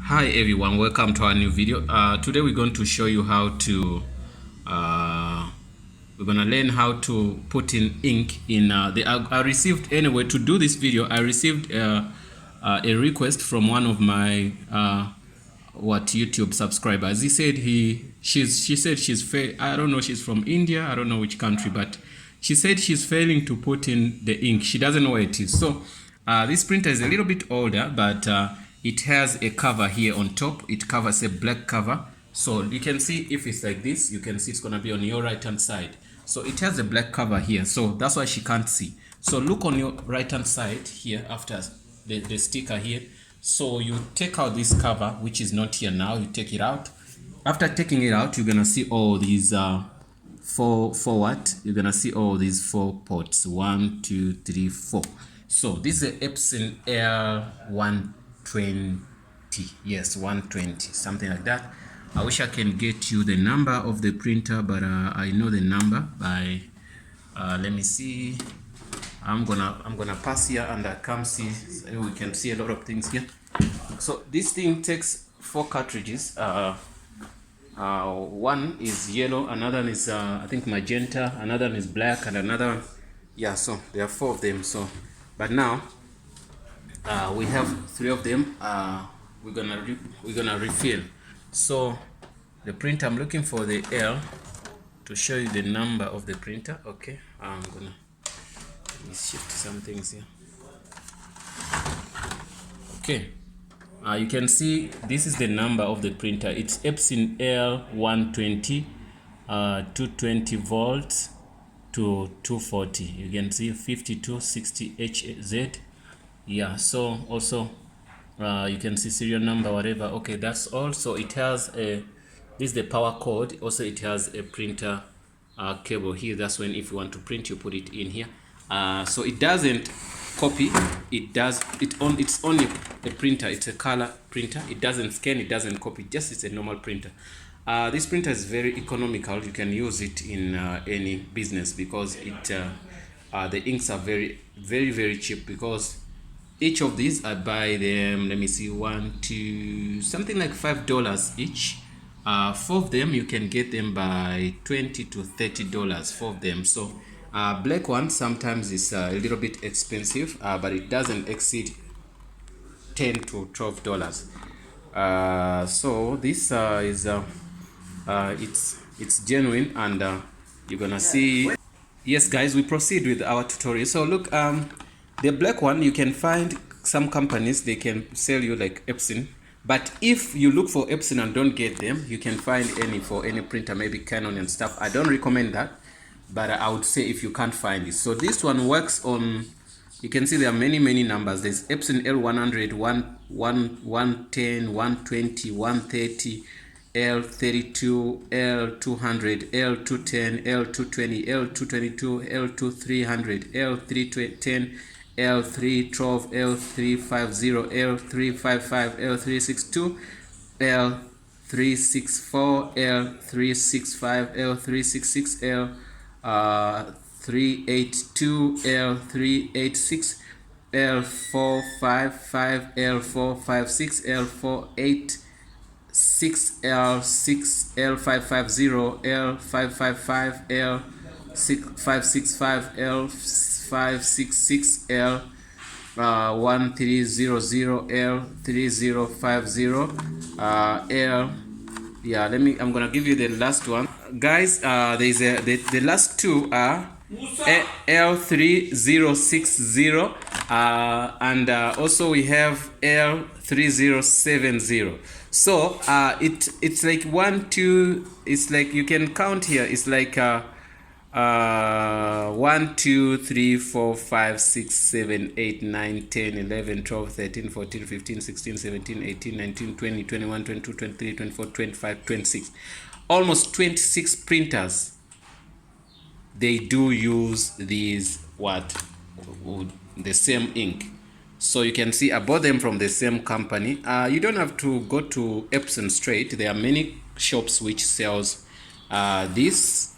Hi everyone, welcome to our new video. Today we're going to show you how to we're gonna learn how to put in ink in I received, anyway, to do this video I received a request from one of my YouTube subscribers. He said she said she's I don't know, she's from India, I don't know which country, but she said she's failing to put in the ink. She doesn't know where it is. So this printer is a little bit older, but it has a cover here on top. It covers a black cover, so you can see if it's like this, you can see it's gonna be on your right hand side. So it has a black cover here, so that's why she can't see. So look on your right hand side here after the sticker here. So you take out this cover, which is not here now. You take it out. After taking it out, you're gonna see all these four what? You're gonna see all these 4 ports. 1, 2, 3, 4. So this is a Epson L120. Yes, 120, something like that. I wish I can get you the number of the printer, but I know the number by let me see. I'm gonna pass here and come see, so we can see a lot of things here. So this thing takes 4 cartridges. One is yellow, another one is I think magenta, another one is black, and another one, yeah. So there are 4 of them. So but now we have 3 of them. We're gonna refill. So the printer, I'm looking for the L to show you the number of the printer. Okay, I'm gonna shift some things here. Okay, you can see this is the number of the printer. It's Epson L120, 220 volts to 240. You can see 5260 HZ. Yeah, so also you can see serial number, whatever. Okay, that's all. So it has a, this is the power cord. Also it has a printer cable here. That's when if you want to print, you put it in here. So it doesn't copy, it's only a printer. It's a color printer. It doesn't scan, it doesn't copy, just it's a normal printer. This printer is very economical. You can use it in any business because it the inks are very cheap, because each of these I buy them, let me see, 1, 2, something like $5 each. 4 of them you can get them by $20 to $30, 4 of them. So black one sometimes is a little bit expensive, but it doesn't exceed $10 to $12. So this is it's genuine, and you're gonna see. Yes guys, we proceed with our tutorial. So look, the black one, you can find some companies, they can sell you like Epson, but if you look for Epson and don't get them, you can find any for any printer, maybe Canon and stuff. I don't recommend that, but I would say if you can't find it. So this one works on, you can see there are many numbers. There's Epson L100, 110, 120, 130, L32, L200, L210, L220, L222, L2300, L310, L312, L350, L355, L362, L364, L365, L366, L382, L386, L455, L456, L486, L6, L550, L555, L565, L566, L1300, L3050, L, yeah, I'm gonna give you the last one, guys. There's the last 2 are L3060, and also we have L3070. So it's like 1, 2, it's like you can count here, it's like 1, 2, 3, 4, 5, 6, 7, 8, 9, 10, 11, 12, 13, 14, 15, 16, 17, 18, 19, 20, 21, 22, 23, 24, 25, 26. Almost 26 printers, they do use these the same ink. So you can see I bought them from the same company. You don't have to go to Epson straight. There are many shops which sells this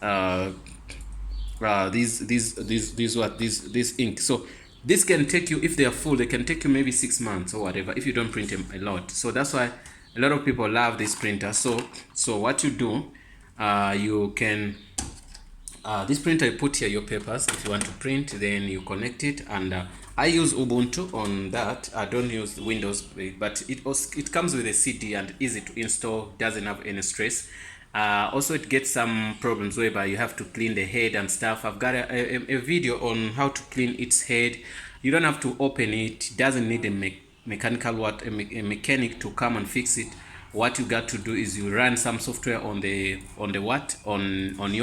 ink. So this can take you, if they are full, they can take you maybe 6 months or whatever if you don't print them a lot. So that's why a lot of people love this printer. So what you do, you can this printer, you put here your papers. If you want to print, then you connect it, and I use Ubuntu on that. I don't use Windows, but it comes with a CD and easy to install, doesn't have any stress. Also, it gets some problems whereby you have to clean the head and stuff. I've got a video on how to clean its head. You don't have to open it. It doesn't need a mechanic to come and fix it. What you got to do is you run some software on your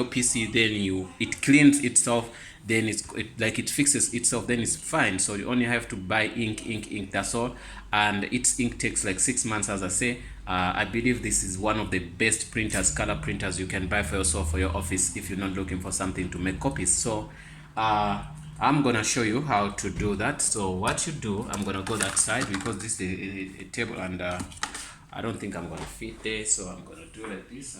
PC, then it cleans itself, then it fixes itself, then it's fine. So you only have to buy ink, that's all. And its ink takes like 6 months, as I say. I believe this is one of the best printers, color printers you can buy for yourself, for your office, if you're not looking for something to make copies. So I'm gonna show you how to do that. So what you do, I'm gonna go that side because this is a table, and I don't think I'm gonna fit there, so I'm gonna do like this.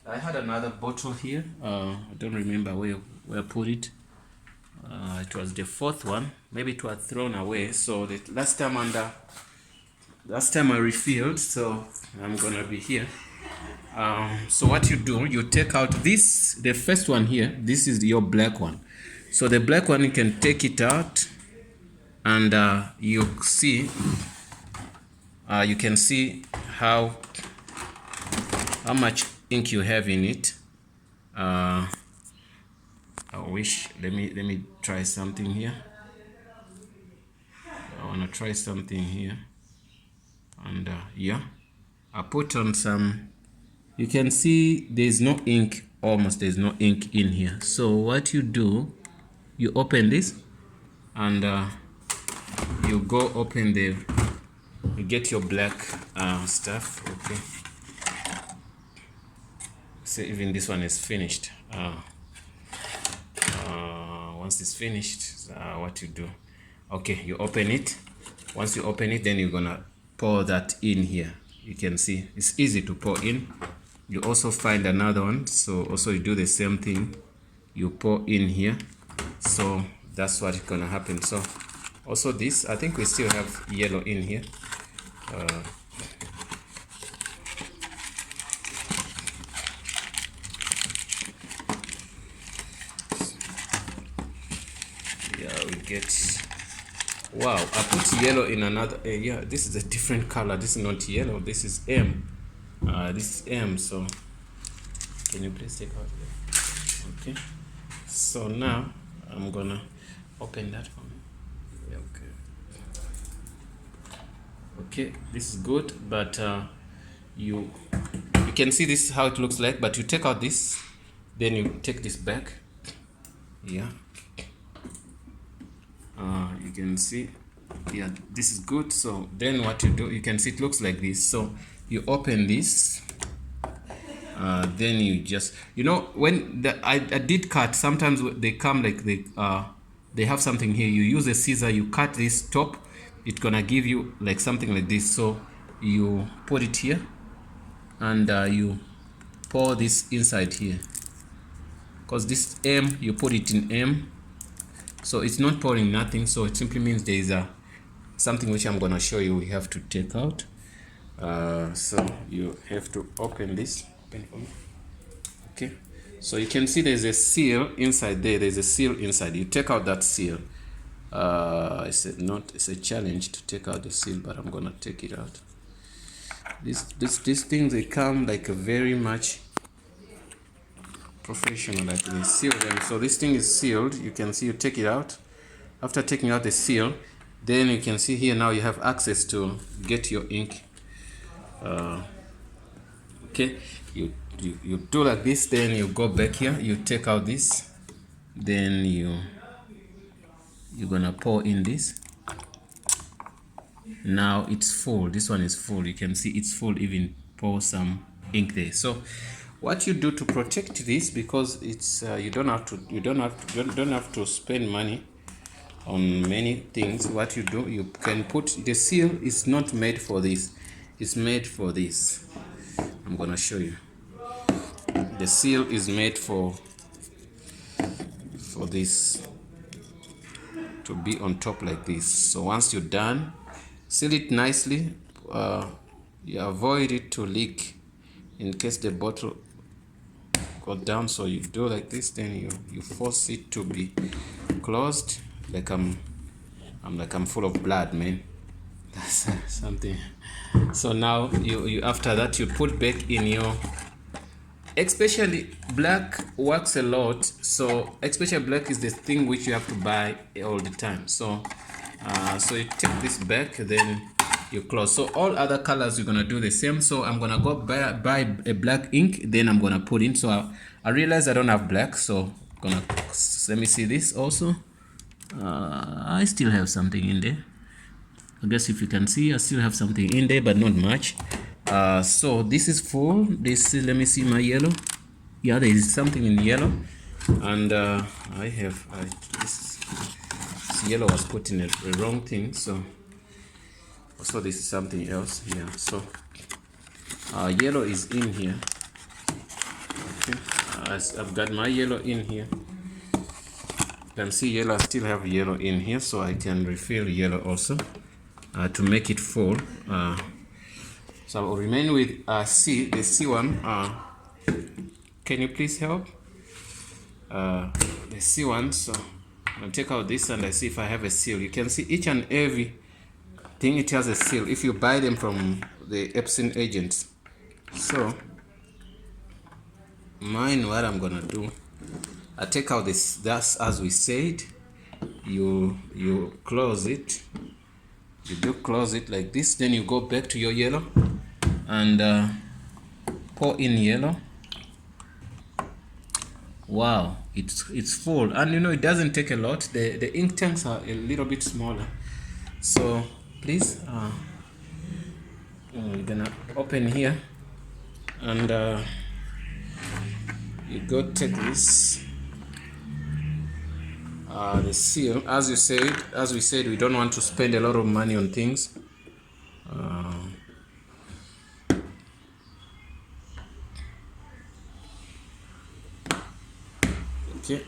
I had another bottle here. I don't remember where I put it. It was the fourth one. Maybe it was thrown away. So the last time I refilled. So I'm gonna be here. So what you do, you take out this, the first one here. This is your black one. So the black one, you can take it out, and you see. You can see how much ink you have in it. I wish, let me try something here. I want to try something here, and yeah, I put on some. You can see there's no ink, almost there's no ink in here. So what you do, you open this, and you go open the, you get your black stuff. Okay, so even this one is finished. Once it's finished, what you do, okay, you open it. Once you open it, then you're gonna pour that in here. You can see it's easy to pour in. You also find another one, so also you do the same thing, you pour in here. So that's what is gonna happen. So also this, I think we still have yellow in here. Yeah, we get, wow, I put yellow in another, yeah, this is a different color. This is not yellow, this is M. This is M. So can you please take out here? Okay, so now I'm gonna open that for me. Yeah, okay, this is good, but you can see this is how it looks like. But you take out this, then you take this back. Yeah, you can see, yeah, this is good. So then what you do, you can see it looks like this. So you open this, then you just, you know, when I did cut, sometimes they come like they have something here. You use a scissor, you cut this top, it's gonna give you like something like this. So you put it here, and you pour this inside here, because this M, you put it in M, so it's not pouring nothing. So it simply means there is something which I'm gonna show you we have to take out. So you have to open this. Open for me. Okay, so you can see there's a seal inside there. There's a seal inside. You take out that seal. It's a challenge to take out the seal, but I'm gonna take it out. These things, they come like a very much professional, like they seal them. So this thing is sealed. You can see, you take it out. After taking out the seal, then you can see here now you have access to get your ink. Okay, you do like this, then you go back here, you take out this, then you're gonna pour in this. Now it's full. This one is full. You can see it's full. Even pour some ink there. So what you do to protect this, because it's you don't have to spend money on many things. What you do, you can put the seal. Is not made for this. It's made for this. I'm gonna show you. The seal is made for this, to be on top like this. So once you're done, seal it nicely. you avoid it to leak in case the bottle go down. So you do like this, then you force it to be closed. Like I'm full of blood, man. That's something. So now you after that you put back in your, especially black works a lot. So especially black is the thing which you have to buy all the time. So so you take this back, then you close. So all other colors you're gonna do the same. So I'm gonna go buy a black ink, then I'm gonna put in. So I realize I don't have black, so gonna, let me see this also. I still have something in there. I guess if you can see, I still have something in there, but not much. So this is full. This is, let me see my yellow. Yeah, there is something in yellow, and I have this yellow was put in a wrong thing. So also this is something else. Yeah. So yellow is in here. Okay. I've got my yellow in here. You can see yellow. I still have yellow in here, so I can refill yellow also to make it full. So I'll remain with C, the C one. Can you please help? The C one. So I'll take out this and I see if I have a seal. You can see each and every thing, it has a seal if you buy them from the Epson agents. So mine, what I'm gonna do, I take out this, that's as we said, you close it. You do close it like this, then you go back to your yellow and pour in yellow. Wow, it's full, and you know it doesn't take a lot. The ink tanks are a little bit smaller, so please you're gonna open here and you go take this the seal. As we said, we don't want to spend a lot of money on things. Okay.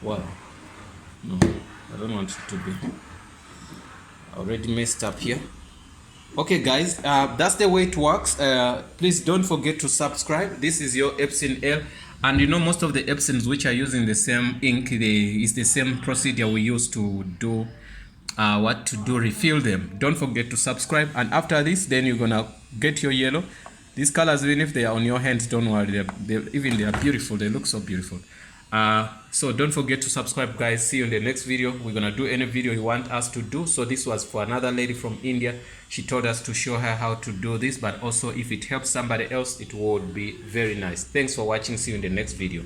Wow. No, I don't want it to be already messed up here. Okay, guys, that's the way it works. Please don't forget to subscribe. This is your Epson L. And you know, most of the Epsons which are using the same ink, it's the same procedure we use to do refill them. Don't forget to subscribe, and after this, then you're gonna get your yellow. These colors, even if they are on your hands, don't worry, they are beautiful. They look so beautiful. So don't forget to subscribe, guys. See you in the next video. We're gonna do any video you want us to do. So this was for another lady from India. She told us to show her how to do this, but also if it helps somebody else, it would be very nice. Thanks for watching. See you in the next video.